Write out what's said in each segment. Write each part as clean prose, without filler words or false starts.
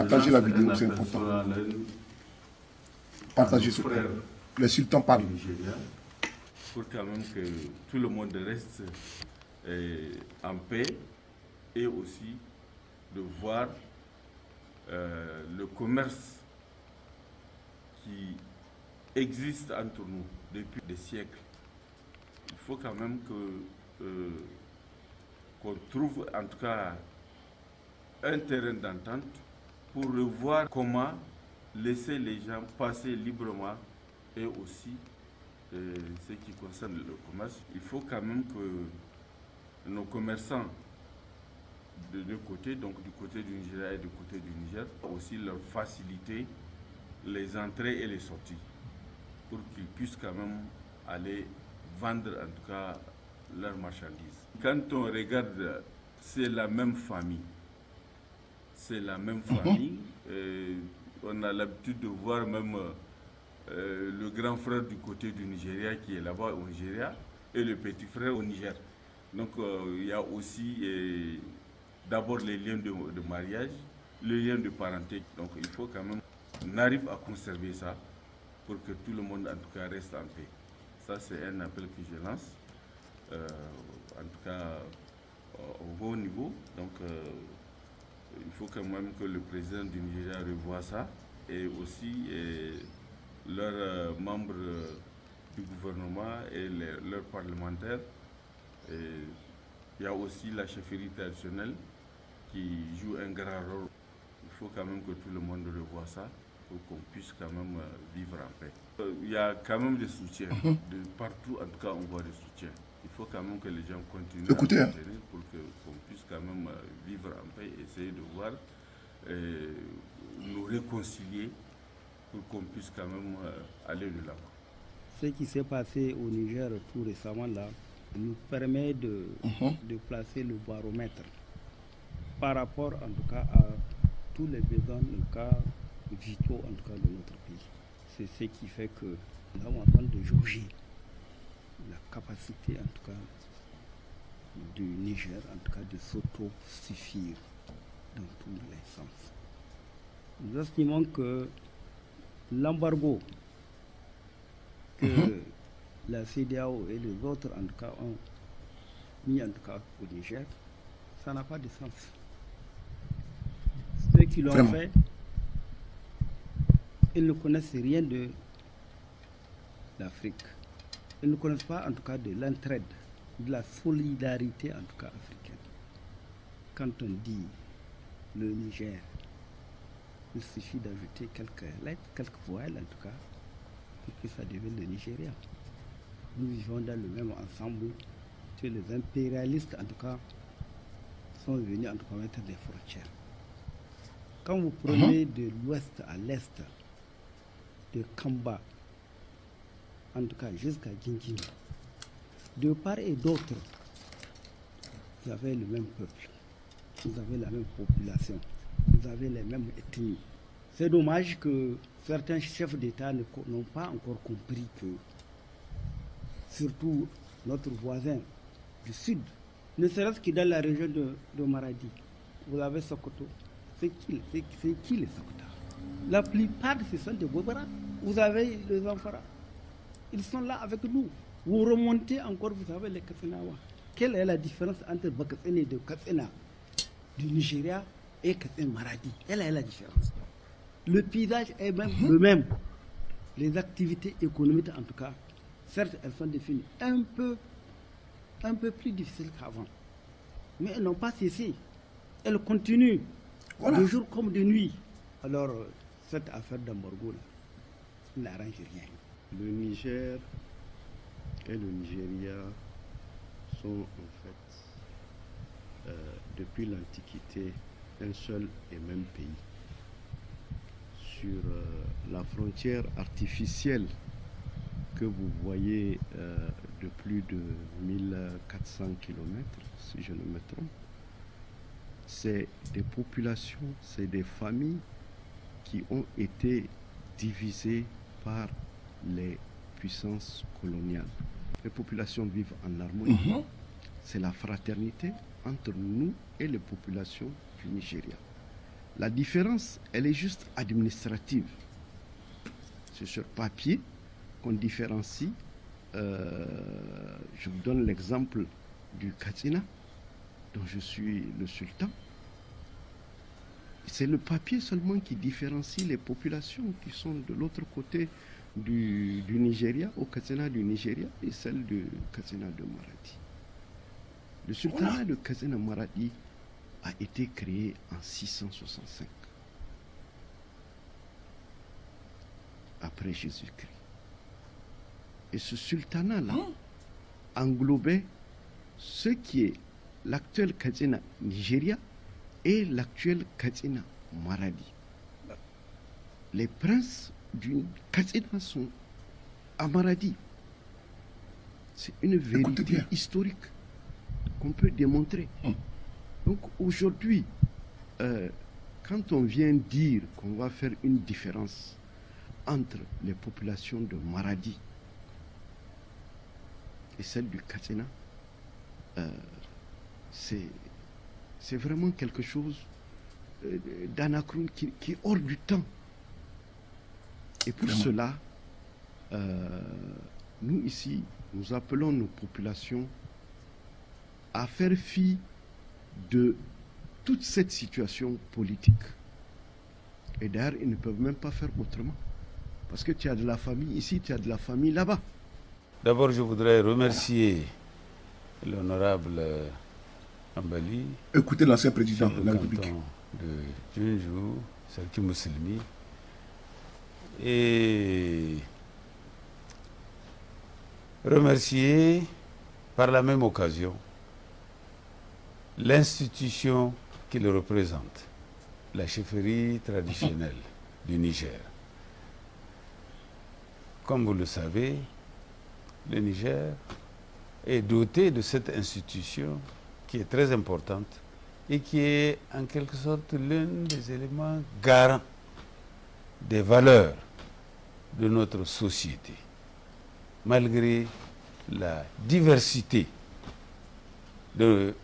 Partagez la vidéo, c'est important. Partagez ce frère. Le sultan parle. Pour quand même que tout le monde reste en paix et aussi de voir le commerce qui existe entre nous depuis des siècles. Il faut quand même qu'on trouve en tout cas un terrain d'entente pour revoir comment laisser les gens passer librement et aussi ce qui concerne le commerce. Il faut quand même que nos commerçants de deux côtés, donc du côté du Nigeria et du côté du Niger, aussi leur faciliter les entrées et les sorties pour qu'ils puissent quand même aller vendre en tout cas leurs marchandises. Quand on regarde, c'est la même famille. C'est la même famille. On a l'habitude de voir même le grand frère du côté du Nigeria qui est là-bas au Nigeria et le petit frère au Niger. Donc il y a aussi d'abord les liens de mariage, les liens de parenté. Donc il faut quand même qu'on arrive à conserver ça pour que tout le monde en tout cas reste en paix. Ça c'est un appel que je lance, en tout cas au haut niveau. Donc il faut quand même que le président du Nigeria revoie ça et aussi leurs membres du gouvernement et leurs parlementaires. Il y a aussi la chefferie traditionnelle qui joue un grand rôle. Il faut quand même que tout le monde revoie ça pour qu'on puisse quand même vivre en paix. Il y a quand même des soutiens. De partout, en tout cas, on voit des soutiens. Il faut quand même que les gens continuent à soutenir pour qu'on puisse quand même vivre en paix, essayer de voir, nous réconcilier pour qu'on puisse quand même aller de l'avant. Ce qui s'est passé au Niger tout récemment là nous permet de placer le baromètre par rapport en tout cas à tous les besoins en tout cas vitaux en tout cas de notre pays. C'est ce qui fait que nous sommes en train de jauger la capacité en tout cas du Niger en tout cas de s'auto-suffire dans tous les sens. Nous estimons que l'embargo que la CEDEAO et les autres en tout cas ont mis en tout cas au Niger, ça n'a pas de sens. Ceux qui l'ont fait, ils ne connaissent rien de l'Afrique. Ils ne connaissent pas en tout cas de l'entraide, de la solidarité en tout cas africaine. Quand on dit le Niger, il suffit d'ajouter quelques lettres, quelques voyelles en tout cas, pour que ça devienne le Nigeria. Nous vivons dans le même ensemble que les impérialistes en tout cas sont venus en tout cas mettre des frontières. Quand vous prenez de l'ouest à l'est, de Kamba, en tout cas jusqu'à Gingimi, de part et d'autre, vous avez le même peuple, vous avez la même population, vous avez les mêmes ethnies. C'est dommage que certains chefs d'État n'ont pas encore compris que, surtout notre voisin du sud, ne serait-ce que dans la région de Maradi, vous avez Sokoto. C'est qui les Sokota? La plupart, ce sont des Bobara. Vous avez les Amphara. Ils sont là avec nous. Vous remontez encore, vous avez les Katsinawa. Quelle est la différence entre Bakatsine et Katsina du Nigeria et Katsina Maradi? Quelle est la différence? Le paysage est même le même. Les activités économiques, en tout cas, certes, elles sont définies un peu plus difficiles qu'avant. Mais elles n'ont pas cessé. Elles continuent, de jour comme de nuit. Alors, cette affaire d'embargo, n'arrange rien. Le Niger et le Nigeria sont en fait, depuis l'Antiquité, un seul et même pays. Sur la frontière artificielle que vous voyez de plus de 1400 km, si je ne me trompe, c'est des populations, c'est des familles qui ont été divisées par les puissances coloniales. Les populations vivent en harmonie. C'est la fraternité entre nous et les populations du Nigeria. La différence, elle est juste administrative. C'est sur papier qu'on différencie. Je vous donne l'exemple du Katsina, dont je suis le sultan. C'est le papier seulement qui différencie les populations qui sont de l'autre côté du Nigeria, au Katsina du Nigeria, et celle du Katsina de Maradi. Le sultanat de Katsina Maradi a été créé en 665 après Jésus-Christ. Et ce sultanat-là englobait ce qui est l'actuel Katsina Nigeria et l'actuel Katsina Maradi. Les princes du Katsina sont à Maradi. C'est une vérité historique qu'on peut démontrer. Donc aujourd'hui, quand on vient dire qu'on va faire une différence entre les populations de Maradi et celles du Katsina, c'est vraiment quelque chose d'anachrone qui est hors du temps. Et pour cela, nous ici, nous appelons nos populations à faire fi de toute cette situation politique. Et d'ailleurs, ils ne peuvent même pas faire autrement. Parce que tu as de la famille ici, tu as de la famille là-bas. D'abord, je voudrais remercier l'honorable Ambali. Écoutez l'ancien président de la République. De Djunju, Sarki Mousselmi. Et remercier par la même occasion l'institution qu'il représente, la chefferie traditionnelle du Niger. Comme vous le savez, le Niger est doté de cette institution qui est très importante et qui est en quelque sorte l'un des éléments garants des valeurs de notre société, malgré la diversité de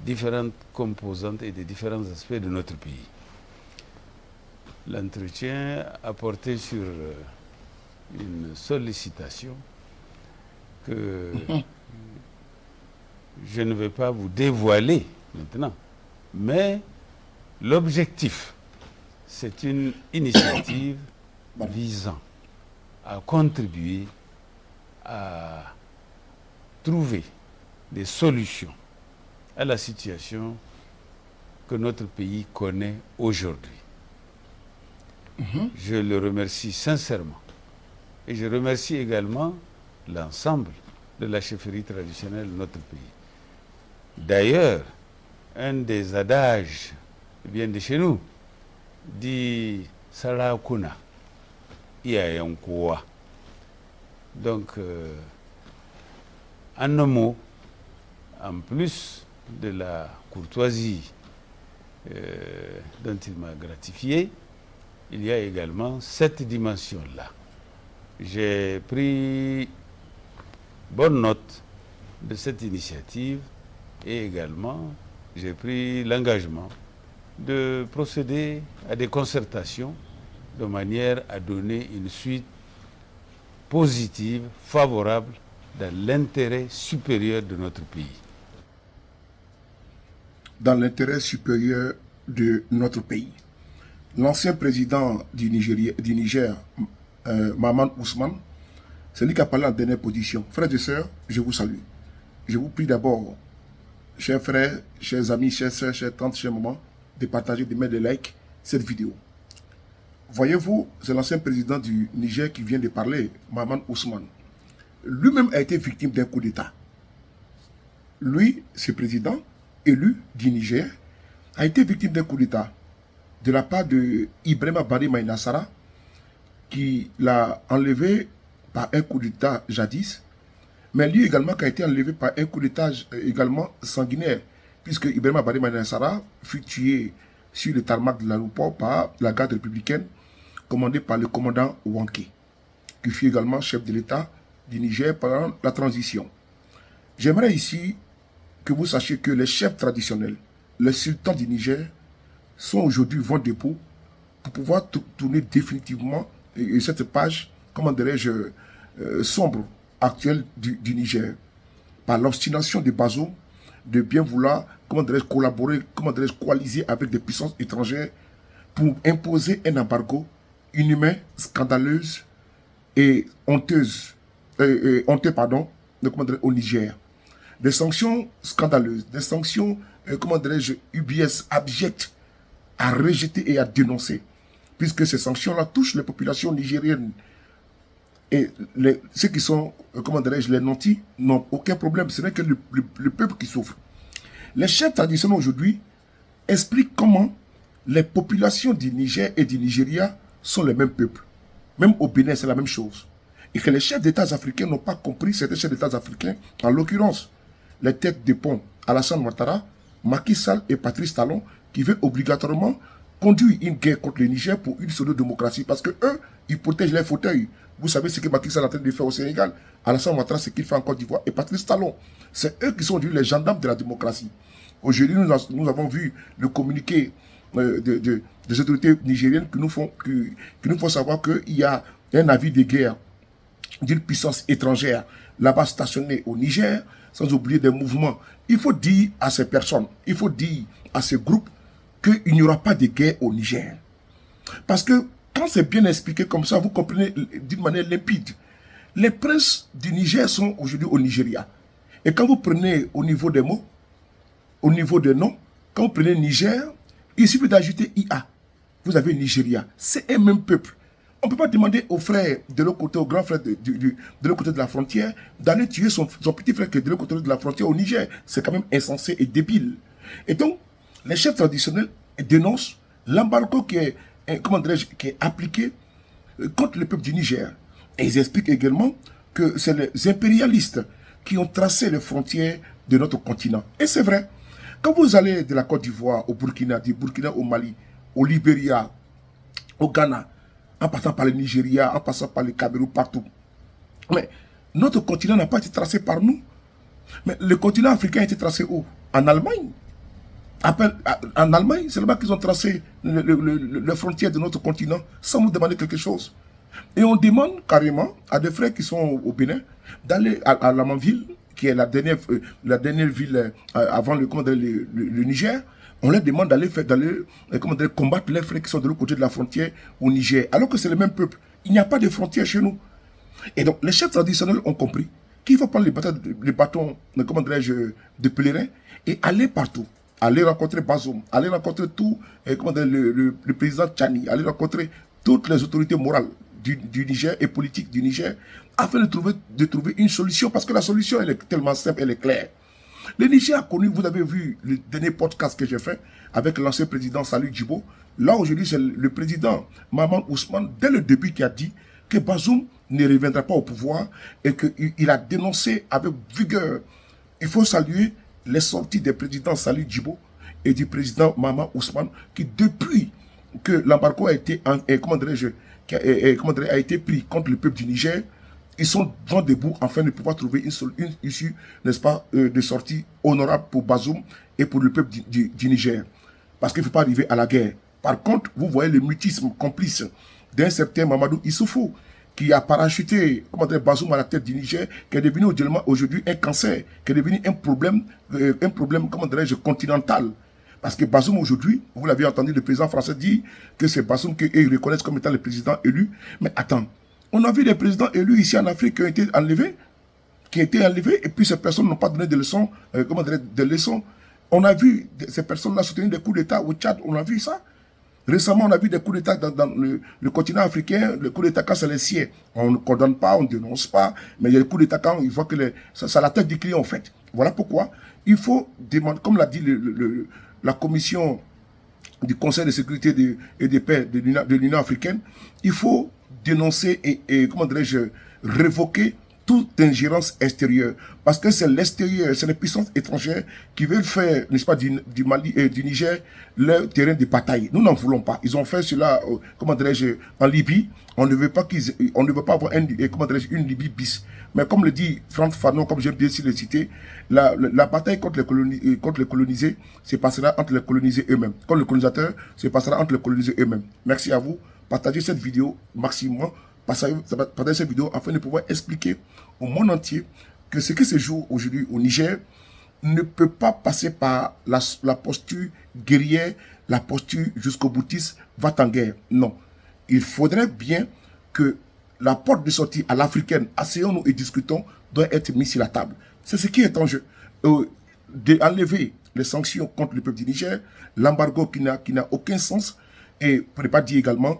différentes composantes et des différents aspects de notre pays. L'entretien a porté sur une sollicitation que je ne vais pas vous dévoiler maintenant, mais l'objectif, c'est une initiative visant à contribuer à trouver des solutions à la situation que notre pays connaît aujourd'hui. Je le remercie sincèrement. Et je remercie également l'ensemble de la chefferie traditionnelle de notre pays. D'ailleurs, un des adages vient de chez nous, dit Sarakuna, Iayankoua. Donc, en un mot, en plus de la courtoisie dont il m'a gratifié, il y a également cette dimension-là. J'ai pris bonne note de cette initiative et également j'ai pris l'engagement de procéder à des concertations de manière à donner une suite positive, favorable, dans l'intérêt supérieur de notre pays. Dans l'intérêt supérieur de notre pays. L'ancien président du Niger, Maman Ousmane, c'est lui qui a parlé en dernière position. Frères et sœurs, je vous salue. Je vous prie d'abord, chers frères, chers amis, chers sœurs, chers tantes, chers mamans, de partager, de mettre des likes cette vidéo. Voyez-vous, c'est l'ancien président du Niger qui vient de parler, Maman Ousmane. Lui-même a été victime d'un coup d'État. Lui, ce président élu du Niger, a été victime d'un coup d'État de la part de Ibrahima Bari Maïnassara, qui l'a enlevé par un coup d'État jadis, mais lui également qui a été enlevé par un coup d'État également sanguinaire, puisque Ibrahima Bari Maïnassara fut tué sur le tarmac de l'aéroport par la garde républicaine commandée par le commandant Wanké, qui fut également chef de l'État du Niger pendant la transition. J'aimerais ici que vous sachiez que les chefs traditionnels, les sultans du Niger, sont aujourd'hui vent debout pour pouvoir tourner définitivement cette page, comment dirais-je, sombre actuelle du Niger. Par l'obstination de Bazoum de bien vouloir, comment dirais-je, collaborer, comment dirais-je, coaliser avec des puissances étrangères pour imposer un embargo inhumain, scandaleuse et honteuse, pardon, comment dirais-je, au Niger. Des sanctions scandaleuses, des sanctions, comment dirais-je, UBS abjectes à rejeter et à dénoncer, puisque ces sanctions-là touchent les populations nigériennes. Et ceux qui sont, comment dirais-je, les nantis n'ont aucun problème, ce n'est que le peuple qui souffre. Les chefs traditionnels aujourd'hui expliquent comment les populations du Niger et du Nigeria sont les mêmes peuples. Même au Bénin, c'est la même chose. Et que les chefs d'État africains n'ont pas compris, certains chefs d'État africains, en l'occurrence, les têtes de pont Alassane Ouattara, Macky Sall et Patrice Talon, qui veulent obligatoirement conduire une guerre contre le Niger pour une pseudo-démocratie. Parce que eux, ils protègent les fauteuils. Vous savez ce que Macky Sall est en train de faire au Sénégal. Alassane Ouattara, ce qu'il fait en Côte d'Ivoire. Et Patrice Talon, c'est eux qui sont devenus les gendarmes de la démocratie. Aujourd'hui, nous avons vu le communiqué des autorités nigériennes qui nous font savoir qu'il y a un avis de guerre d'une puissance étrangère là-bas stationnée au Niger, sans oublier des mouvements. Il faut dire à ces personnes, il faut dire à ces groupes qu'il n'y aura pas de guerre au Niger. Parce que quand c'est bien expliqué comme ça, vous comprenez d'une manière limpide. Les princes du Niger sont aujourd'hui au Nigeria. Et quand vous prenez au niveau des mots, au niveau des noms, quand vous prenez Niger, il suffit d'ajouter IA. Vous avez Nigeria. C'est un même peuple. On ne peut pas demander aux frères de l'autre côté, aux grands frères de l'autre côté de la frontière, d'aller tuer son petit frère qui est de l'autre côté de la frontière au Niger. C'est quand même insensé et débile. Et donc, les chefs traditionnels dénoncent l'embargo qui est appliqué contre le peuple du Niger. Et ils expliquent également que c'est les impérialistes qui ont tracé les frontières de notre continent. Et c'est vrai. Quand vous allez de la Côte d'Ivoire au Burkina, du Burkina au Mali, au Libéria, au Ghana, en passant par le Nigeria, en passant par le Cameroun, partout. Mais notre continent n'a pas été tracé par nous. Mais le continent africain a été tracé où? En Allemagne. En Allemagne, c'est là-bas qu'ils ont tracé les frontières de notre continent sans nous demander quelque chose. Et on demande carrément à des frères qui sont au Bénin d'aller à la Manville, qui est la dernière ville avant le Niger. On leur demande d'aller combattre les frères qui sont de l'autre côté de la frontière au Niger, alors que c'est le même peuple. Il n'y a pas de frontière chez nous. Et donc, les chefs traditionnels ont compris qu'il faut prendre les bâtons de pèlerins et aller partout. Aller rencontrer Bazoum, aller rencontrer le président Tchani, aller rencontrer toutes les autorités morales du Niger et politiques du Niger, afin de trouver une solution, parce que la solution, elle est tellement simple, elle est claire. Le Niger a connu, vous avez vu le dernier podcast que j'ai fait avec l'ancien président Salih Djibo. Là, aujourd'hui, c'est le président Maman Ousmane, dès le début, qui a dit que Bazoum ne reviendra pas au pouvoir et qu'il a dénoncé avec vigueur. Il faut saluer les sorties des présidents Salih Djibo et du président Maman Ousmane, qui depuis que l'embargo a été, a été pris contre le peuple du Niger, ils sont vent debout afin de pouvoir trouver une issue, n'est-ce pas, de sortie honorable pour Bazoum et pour le peuple du Niger. Parce qu'il ne faut pas arriver à la guerre. Par contre, vous voyez le mutisme complice d'un certain Mamadou Issoufou, qui a parachuté Bazoum à la tête du Niger, qui est devenu aujourd'hui un cancer, qui est devenu un problème continental. Parce que Bazoum aujourd'hui, vous l'avez entendu, le président français dit que c'est Bazoum qu'ils reconnaissent comme étant le président élu. Mais attends, on a vu des présidents élus ici en Afrique qui ont été enlevés, et puis ces personnes n'ont pas donné de leçons, On a vu ces personnes-là soutenir des coups d'État au Tchad, on a vu ça. Récemment, on a vu des coups d'État dans le continent africain, le coup d'État quand c'est les siens. On ne condamne pas, on ne dénonce pas, mais il y a des coups d'État quand il voit que c'est la tête du client en fait. Voilà pourquoi il faut demander, comme l'a dit la commission du Conseil de sécurité et de paix de l'Union africaine, il faut dénoncer et révoquer toute ingérence extérieure. Parce que c'est l'extérieur, c'est les puissances étrangères qui veulent faire, n'est-ce pas, du Mali et du Niger leur terrain de bataille. Nous n'en voulons pas. Ils ont fait cela, comment dirais-je, en Libye. On ne veut pas avoir une Libye bis. Mais comme le dit Franck Fanon, comme j'aime bien le citer, la bataille contre les colonisés se passera entre les colonisés eux-mêmes. Contre les colonisateurs, se passera entre les colonisés eux-mêmes. Merci à vous. Partagez cette vidéo maximum. Partagez cette vidéo afin de pouvoir expliquer au monde entier que ce qui se joue aujourd'hui au Niger ne peut pas passer par la posture guerrière, la posture jusqu'au boutiste, va en guerre. Non. Il faudrait bien que la porte de sortie à l'africaine, asseyons-nous et discutons, doit être mise sur la table. C'est ce qui est en jeu. D'enlever les sanctions contre le peuple du Niger, l'embargo qui n'a aucun sens, et pour ne pas dire également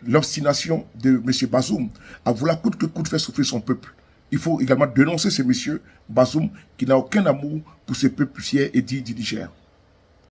l'obstination de M. Bazoum à vouloir coûte que coûte faire souffrir son peuple. Il faut également dénoncer ce monsieur Bazoum qui n'a aucun amour pour ce peuple fier et dit du Niger.